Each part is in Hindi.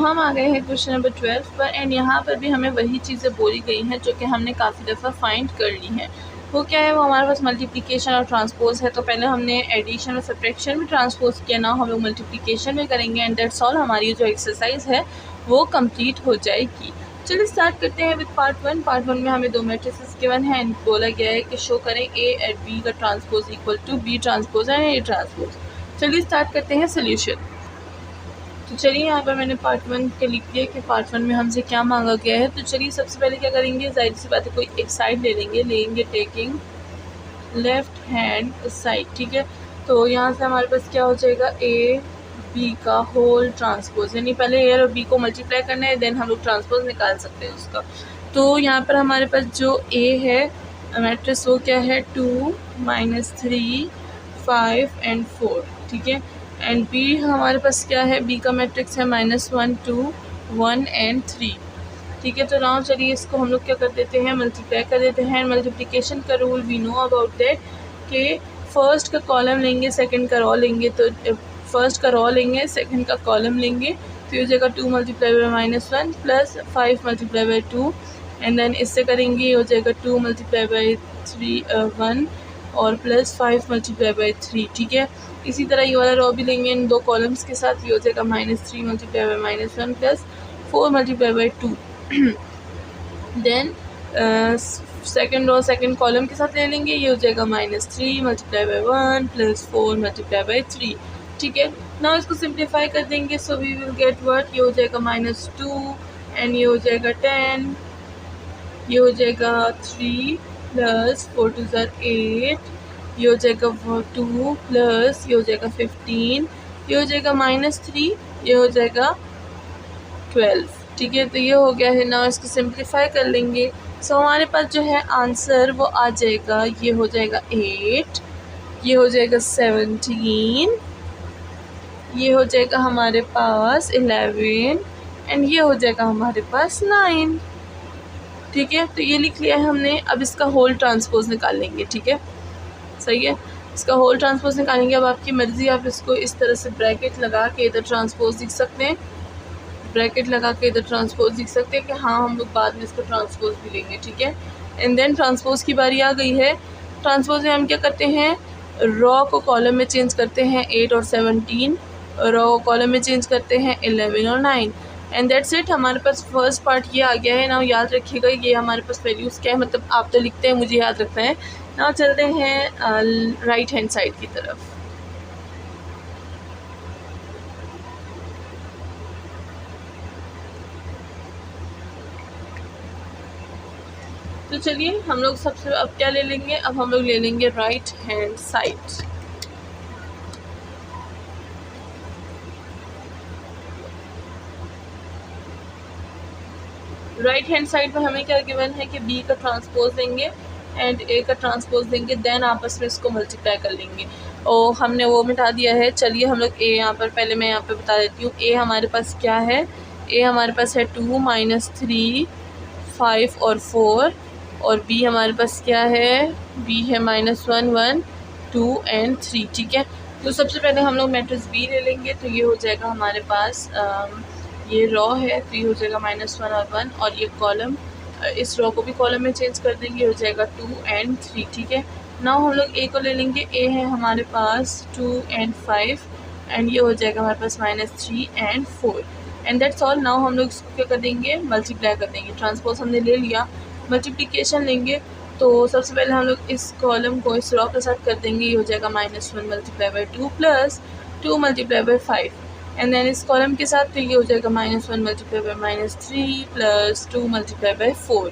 हम आ गए हैं क्वेश्चन नंबर 12 पर एंड यहाँ पर भी हमें वही चीज़ें बोली गई हैं जो कि हमने काफ़ी दफ़ा फाइंड कर ली हैं। वो क्या है, वो हमारे पास मल्टीप्लिकेशन और ट्रांसपोज है। तो पहले हमने एडिशन और सब्ट्रैक्शन में ट्रांसपोज किया, ना हम लोग मल्टीप्लिकेशन में करेंगे एंड दैट्स ऑल। हमारी जो एक्सरसाइज है वो कंप्लीट हो जाएगी। चलिए स्टार्ट करते हैं विद पार्ट 1। पार्ट 1 में हमें दो मैट्रिसेस गिवन है एंड बोला गया है कि शो करें ए एट बी का transpose equal to B transpose and A transpose. चलिए स्टार्ट करते हैं सोल्यूशन। तो चलिए यहाँ पर मैंने पार्ट 1 के लिख दिया कि पार्ट 1 में हमसे क्या मांगा गया है। तो चलिए सबसे पहले क्या करेंगे, जाहिर सी बात है कोई एक साइड ले लेंगे टेकिंग लेफ्ट हैंड साइड, ठीक है। तो यहाँ से हमारे पास क्या हो जाएगा, ए बी का होल ट्रांसपोज, यानी पहले ए और बी को मल्टीप्लाई करना है देन हम लोग ट्रांसपोज निकाल सकते हैं उसका। तो यहाँ पर हमारे पास जो ए है मैट्रिक्स वो क्या है 2 -3 5 एंड 4, ठीक है। एंड बी हमारे पास क्या है, बी का मैट्रिक्स है -1 2 1 एंड 3, ठीक है। तो नाउ चलिए इसको हम लोग क्या कर देते हैं, मल्टीप्लाई कर देते हैं। मल्टीप्लिकेशन का rule we know about that कि फर्स्ट का कॉलम लेंगे सेकंड का रो लेंगे। तो फर्स्ट का रो लेंगे सेकंड का कॉलम लेंगे, तो ये हो जाएगा 2 × -1 प्लस 5 × 2 एंड देन इससे करेंगे, ये हो जाएगा 2 × 3 1 और प्लस 5 × 3, ठीक है। इसी तरह ये वाला रो भी लेंगे इन दो कॉलम्स के साथ, ये हो जाएगा -3 × -1 plus 4 × 2 then second row second column के साथ ले लेंगे, ये हो जाएगा -3 × 1 प्लस 4 × 3, ठीक है। ना इसको सिंप्लीफाई कर देंगे, so we will get what, ये हो जाएगा -2 एंड ये हो जाएगा 10, ये हो जाएगा 3 प्लस 4 2 8, ये हो जाएगा 2 प्लस ये हो जाएगा 15, ये हो जाएगा -3, ये हो जाएगा 12, ठीक है। तो ये हो गया है। ना इसको सिंप्लीफाई कर लेंगे, सो हमारे पास जो है आंसर वो आ जाएगा, ये हो जाएगा 8, ये हो जाएगा 17, ये हो जाएगा हमारे पास 11 एंड ये हो जाएगा हमारे पास 9, ठीक है। तो ये लिख लिया है हमने। अब इसका होल ट्रांसपोज निकाल लेंगे, ठीक है, सही है। इसका होल ट्रांसपोज निकालेंगे। अब आपकी मर्ज़ी, आप इसको इस तरह से ब्रैकेट लगा के इधर ट्रांसपोज लिख सकते हैं, ब्रैकेट लगा के इधर ट्रांसपोज लिख सकते हैं कि हाँ हम लोग बाद में इसको ट्रांसपोज भी लेंगे, ठीक है। एंड देन ट्रांसपोज की बारी आ गई है। ट्रांसपोज में हम क्या करते हैं, रो को कॉलम में चेंज करते हैं 8 और 17, रो को कॉलम में चेंज करते हैं 11 और 9 एंड दैट्स इट। हमारे पास फर्स्ट पार्ट ये आ गया है। ना याद रखिएगा ये हमारे पास वैल्यूज़ क्या है, मतलब आप तो लिखते हैं, मुझे याद रखना है। ना चलते हैं राइट हैंड साइड की तरफ। तो चलिए हम लोग सबसे अब क्या ले लेंगे, अब हम लोग ले लेंगे right hand side. Right hand side में हमें क्या गिवन है कि बी का ट्रांसपोज देंगे एंड ए का ट्रांसपोज देंगे, देन आपस में इसको मल्टीप्लाई कर लेंगे। और हमने वो मिटा दिया है। चलिए हम लोग ए यहाँ पर, पहले मैं यहाँ पे बता देती हूँ ए हमारे पास क्या है। ए हमारे पास है 2 -3 5 और 4 और बी हमारे पास क्या है, बी है -1 1 2 एंड 3, ठीक है। तो सबसे पहले हम लोग मैट्रिक्स बी ले लेंगे, तो ये हो जाएगा हमारे पास ये रो है, तो ये हो जाएगा -1 और 1 और ये कॉलम, इस रो को भी कॉलम में चेंज कर देंगे, हो जाएगा 2 एंड 3, ठीक है। नाउ हम लोग ए को ले लेंगे। ए है हमारे पास 2 एंड 5 एंड ये हो जाएगा हमारे पास -3 and 4 and that's all. Now हम लोग इसको क्या कर देंगे, मल्टीप्लाई कर देंगे। ट्रांसपोज हमने ले लिया, मल्टीप्लिकेशन लेंगे। तो सबसे पहले हम लोग इस कॉलम को इस रो के साथ कर देंगे, ये हो जाएगा -1 × 2 प्लस 2 × 5 एंड देन इस कॉलम के साथ तो ये हो जाएगा -1 × -3 plus 2 × 4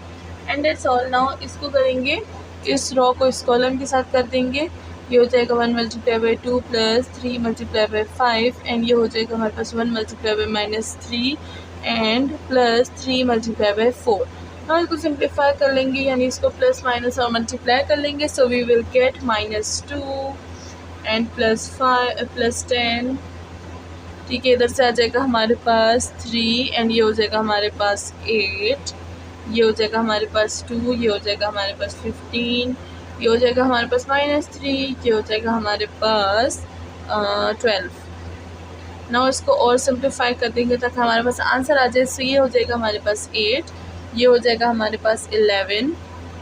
and that's all. Now इसको करेंगे, इस रो को इस कॉलम के साथ कर देंगे, ये हो जाएगा 1 × 2 प्लस 3 × 5 एंड ये हो जाएगा हमारे पास 1 × -3 एंड प्लस 3 × 4। नाउ इसको सिंप्लीफाई कर लेंगे, यानी इसको प्लस माइनस और मल्टीप्लाई कर लेंगे, so we will get -2 and +5 +10, ठीक है। इधर से आ जाएगा हमारे पास 3 एंड ये हो जाएगा हमारे पास 8, ये हो जाएगा हमारे पास 2, ये हो जाएगा हमारे पास 15, ये हो जाएगा हमारे पास -3, ये हो जाएगा हमारे पास 12, ना इसको और सिंप्लीफाई कर देंगे ताकि हमारे पास आंसर आ जाए। सो ये हो जाएगा हमारे पास 8, ये हो जाएगा हमारे पास 11,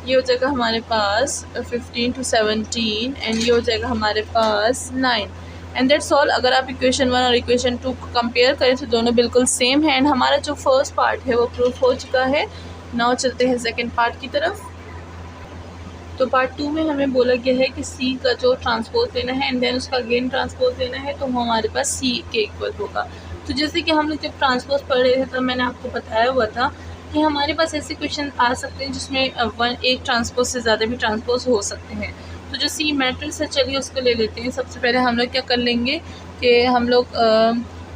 ये हो जाएगा हमारे पास 15 to 17 एंड ये हो जाएगा हमारे पास 9 एंड दैट्स ऑल। अगर आप इक्वेशन 1 और इक्वेशन 2 को कंपेयर करें तो दोनों बिल्कुल सेम है एंड हमारा जो फर्स्ट पार्ट है वो प्रूफ हो चुका है। नाउ चलते हैं सेकेंड पार्ट की तरफ। तो पार्ट 2 में हमें बोला गया है कि सी का जो ट्रांसपोज लेना है एंड देन उसका अगेन ट्रांसपोज लेना है, तो हमारे पास सी के इक्वल होगा। तो जैसे कि हम लोग जब ट्रांसपोज पढ़ रहे थे तब मैंने आपको बताया हुआ था कि हमारे पास ऐसे क्वेश्चन आ सकते हैं जिसमें एक ट्रांसपोज से ज़्यादा भी ट्रांसपोज हो सकते हैं। तो जो सी मैट्रिक्स है चलिए उसको ले लेते हैं। सबसे पहले हम लोग क्या कर लेंगे कि हम लोग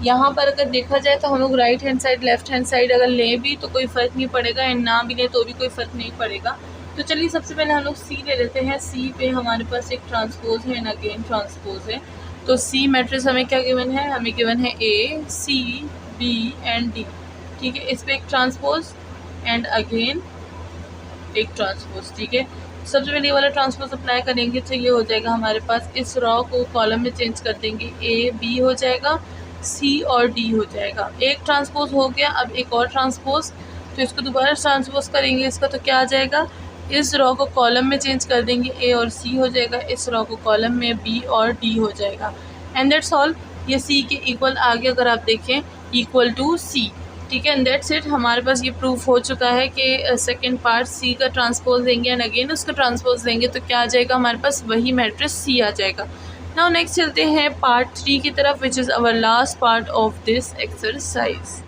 यहाँ पर अगर देखा जाए तो हम लोग right hand side left hand side अगर लें भी तो कोई फ़र्क नहीं पड़ेगा एंड ना भी लें तो भी कोई फ़र्क नहीं पड़ेगा। तो चलिए सबसे पहले हम लोग सी ले लेते हैं। सी पे हमारे पास एक ट्रांसपोज है एंड अगेन ट्रांसपोज है। तो सी मैट्रिक्स हमें क्या गिवन है, हमें गिवन है ए सी बी एंड डी, ठीक है। इस पर एक ट्रांसपोज एंड अगेन एक ट्रांसपोज, ठीक है। सबसे पहले ये वाला ट्रांसपोज अप्लाई करेंगे तो ये हो जाएगा हमारे पास, इस रॉ को कॉलम में चेंज कर देंगे, ए बी हो जाएगा, सी और डी हो जाएगा। एक ट्रांसपोज हो गया, अब एक और ट्रांसपोज, तो इसको दोबारा ट्रांसपोज करेंगे इसका, तो क्या आ जाएगा, इस रॉ को कॉलम में चेंज कर देंगे, ए और सी हो जाएगा, इस रॉ को कॉलम में बी और डी हो जाएगा एंड दैट्स ऑल। ये सी के इक्वल आगे अगर आप देखें इक्वल टू सी, ठीक है, एंड दैट्स इट। हमारे पास ये प्रूफ हो चुका है कि सेकंड पार्ट सी का ट्रांसपोज देंगे एंड अगेन उसका ट्रांसपोज देंगे तो क्या आ जाएगा, हमारे पास वही मैट्रिक्स सी आ जाएगा। नाउ नेक्स्ट चलते हैं पार्ट 3 की तरफ, which is our last part of this exercise.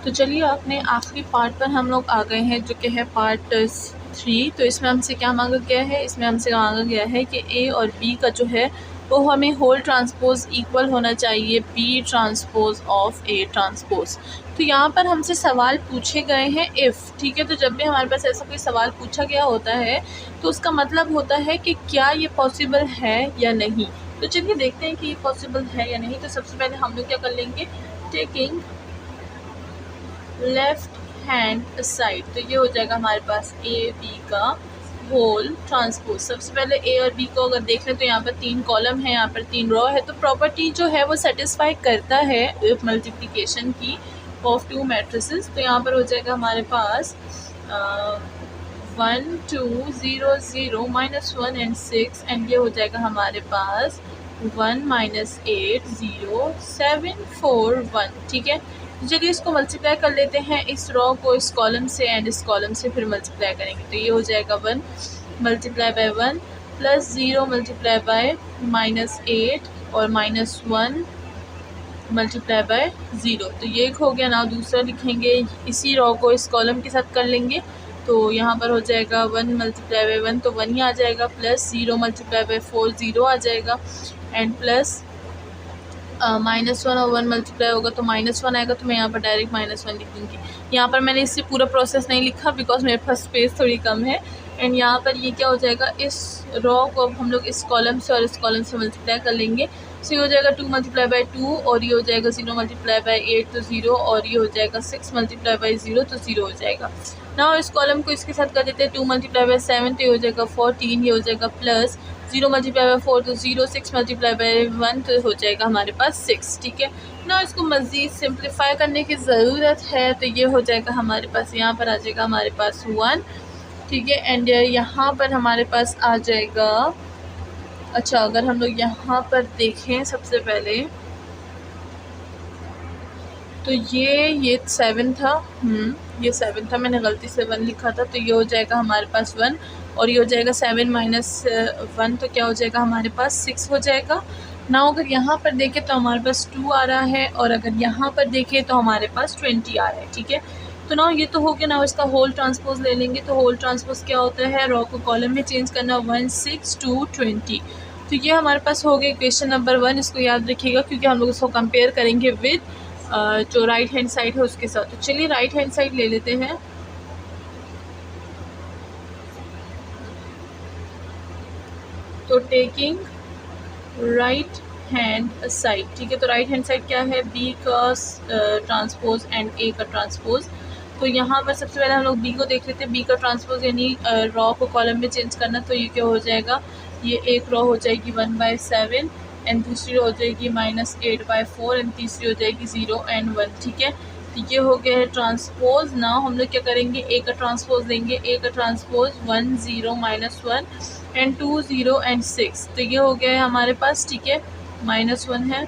तो चलिए अपने आखिरी पार्ट पर हम लोग आ गए हैं जो कि है पार्ट 3। तो इसमें हमसे क्या मांगा गया है, इसमें हमसे मांगा गया है कि ए और बी का जो है वो हमें होल ट्रांसपोज इक्वल होना चाहिए B transpose of A transpose. तो यहाँ पर हमसे सवाल पूछे गए हैं इफ़, ठीक है। तो जब भी हमारे पास ऐसा कोई सवाल पूछा गया होता है तो उसका मतलब होता है कि क्या ये पॉसिबल है या नहीं। तो चलिए देखते हैं कि ये पॉसिबल है या नहीं। तो सबसे पहले हम लोग क्या कर लेंगे, टेकिंग लेफ्ट हैंड साइड, तो ये हो जाएगा हमारे पास ए बी का होल ट्रांसपोज। सबसे पहले ए और बी को अगर देख लें तो यहाँ पर 3 कॉलम है, यहाँ पर 3 रो है, तो प्रॉपर्टी जो है वो सेटिस्फाई करता है मल्टीप्लिकेशन की ऑफ 2 मैट्रिसेस। तो यहाँ पर हो जाएगा हमारे पास 1 2 0 0 -1 एंड 6 एंड ये हो जाएगा हमारे पास 1 -8 0 7 4 1, ठीक है। चलिए इसको मल्टीप्लाई कर लेते हैं, इस रो को इस कॉलम से एंड इस कॉलम से फिर मल्टीप्लाई करेंगे तो ये हो जाएगा 1 multiply by 1 plus 0 multiply by -8 और -1 मल्टीप्लाई बाय 0। तो ये एक हो गया। ना दूसरा लिखेंगे, इसी रो को इस कॉलम के साथ कर लेंगे तो यहाँ पर हो जाएगा 1 मल्टीप्लाई बाय 1 तो 1 ही आ जाएगा, प्लस 0 मल्टीप्लाई बाय 4 0 आ जाएगा एंड प्लस -1 और 1 मल्टीप्लाई होगा तो -1 आएगा। तो मैं यहाँ पर डायरेक्ट -1 लिख दूँगी। यहाँ पर मैंने इससे पूरा प्रोसेस नहीं लिखा बिकॉज मेरे पास स्पेस थोड़ी कम है एंड यहाँ पर ये क्या हो जाएगा, इस रो को अब हम लोग इस कॉलम से और इस कॉलम से मल्टीप्लाई कर लेंगे। सो ये हो जाएगा 2 मल्टीप्लाई बाय 2 और ये हो जाएगा 0 मल्टीप्लाई बाय 8 तो 0 और ये हो जाएगा 6 मल्टीप्लाई बाय 0 तो 0 हो जाएगा। ना इस कॉलम को इसके साथ कर देते हैं, 2 मल्टीप्लाई बाय 7 तो ये हो जाएगा 14, ये हो जाएगा प्लस 0 मल्टीप्लाई बाय 4 तो 0, 6 मल्टीप्लाई बाय 1 तो हो जाएगा हमारे पास 6, ठीक है ना। इसको मज़ीद सिंप्लीफाई करने की ज़रूरत है तो ये हो जाएगा हमारे पास, यहाँ पर आ जाएगा हमारे पास 1, ठीक है एंड यहाँ पर हमारे पास आ जाएगा, अच्छा अगर हम लोग यहाँ पर देखें सबसे पहले तो ये 7 था, ये 7 था, मैंने गलती से 1 लिखा था तो ये हो जाएगा हमारे पास 1 और ये हो जाएगा 7 - 1 तो क्या हो जाएगा हमारे पास 6 हो जाएगा। ना अगर यहाँ पर देखें तो हमारे पास 2 आ रहा है और अगर यहाँ पर देखें तो हमारे पास 20 आ रहा है, ठीक है। तो ना ये तो हो गया। ना इसका होल ट्रांसपोज ले लेंगे तो होल ट्रांसपोज क्या होता है, रो को कॉलम में चेंज करना, 1 6 2 20। तो ये हमारे पास हो गया क्वेश्चन नंबर 1, इसको याद रखिएगा क्योंकि हम लोग इसको कंपेयर करेंगे विद जो राइट हैंड साइड है उसके साथ। तो चलिए राइट हैंड साइड ले लेते हैं। तो टेकिंग राइट हैंड साइड, ठीक है। तो राइट हैंड साइड क्या है, बी का ट्रांसपोज एंड ए का ट्रांसपोज। तो यहाँ पर सबसे पहले हम लोग बी को देख लेते हैं, बी का ट्रांसपोज यानी रॉ को कॉलम में चेंज करना, तो ये क्या हो जाएगा, ये एक रॉ हो जाएगी 1/7 एंड दूसरी हो जाएगी -8/4 एंड तीसरी हो जाएगी 0 एंड 1। ठीक है, तो ये हो गया है ट्रांसपोज। ना हम लोग क्या करेंगे, ए का ट्रांसपोज देंगे, ए का ट्रांसपोज 1 0 -1 एंड 2 0 एंड 6। तो ये हो गया है हमारे पास। ठीक है, -1 है।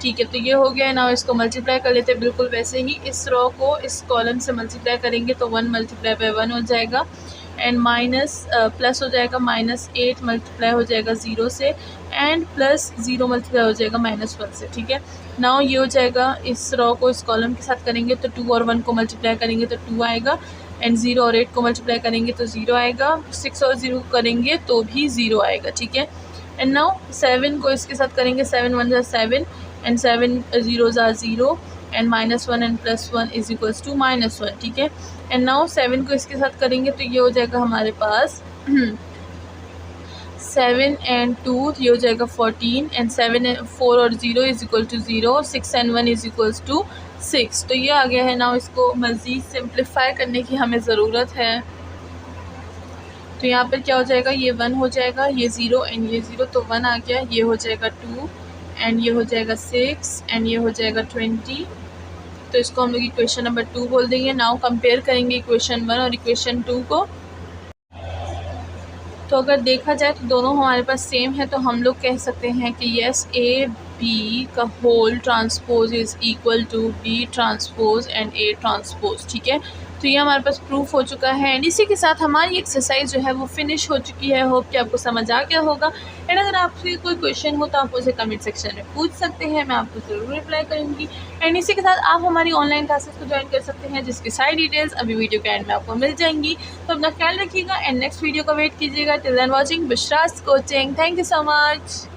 ठीक है, तो ये हो गया है। ना इसको मल्टीप्लाई कर लेते हैं बिल्कुल वैसे ही। इस रो को इस कॉलम से मल्टीप्लाई करेंगे तो 1 × 1 हो जाएगा एंड प्लस हो जाएगा -8 मल्टीप्लाई हो जाएगा 0 से एंड +0 मल्टीप्लाई हो जाएगा -1 से। ठीक है, नाउ ये हो जाएगा। इस रो को इस कॉलम के साथ करेंगे तो 2 और 1 को मल्टीप्लाई करेंगे तो 2 आएगा एंड 0 और 8 को मल्टीप्लाई करेंगे तो 0 आएगा। 6 और 0 करेंगे तो भी 0 आएगा। ठीक है, एंड नाउ 7 को इसके साथ करेंगे, 7 1 = 7 and 7 0s are 0 and -1 and +1 = -1। ठीक है, एंड नाउ 7 को इसके साथ करेंगे तो ये हो जाएगा हमारे पास 7 एंड 2 ये हो जाएगा 14 एंड 7 4 और 0 = 0, 6 एंड 1 = 6। तो ये आ गया है। नाउ इसको मज़ीद सिंप्लीफाई करने की हमें ज़रूरत है। तो यहाँ पर क्या हो जाएगा, ये 1 हो जाएगा, ये 0 एंड ये 0, तो 1 आ गया। ये हो जाएगा 2 एंड ये हो जाएगा 6 एंड ये हो जाएगा 20। तो इसको हम लोग इक्वेशन नंबर 2 बोल देंगे। नाउ कंपेयर करेंगे इक्वेशन 1 और इक्वेशन 2 को। तो अगर देखा जाए तो दोनों हमारे पास सेम है, तो हम लोग कह सकते हैं कि यस ए बी का whole transpose is equal to B transpose and A transpose. ठीक है, तो ये हमारे पास प्रूफ हो चुका है एंड इसी के साथ हमारी एक्सरसाइज जो है वो फिनिश हो चुकी है। होप कि आपको समझ आ गया होगा एंड अगर आपसे कोई क्वेश्चन हो तो आप उसे कमेंट सेक्शन में पूछ सकते हैं, मैं आपको ज़रूर रिप्लाई करूँगी। एंड इसी के साथ आप हमारी ऑनलाइन क्लासेस को ज्वाइन कर सकते हैं जिसकी सारी डिटेल्स अभी वीडियो के एंड में आपको मिल जाएंगी। तो अपना ख्याल रखिएगा एंड नेक्स्ट वीडियो का वेट कीजिएगा। Till then watching Bushra's coaching. Thank you so much.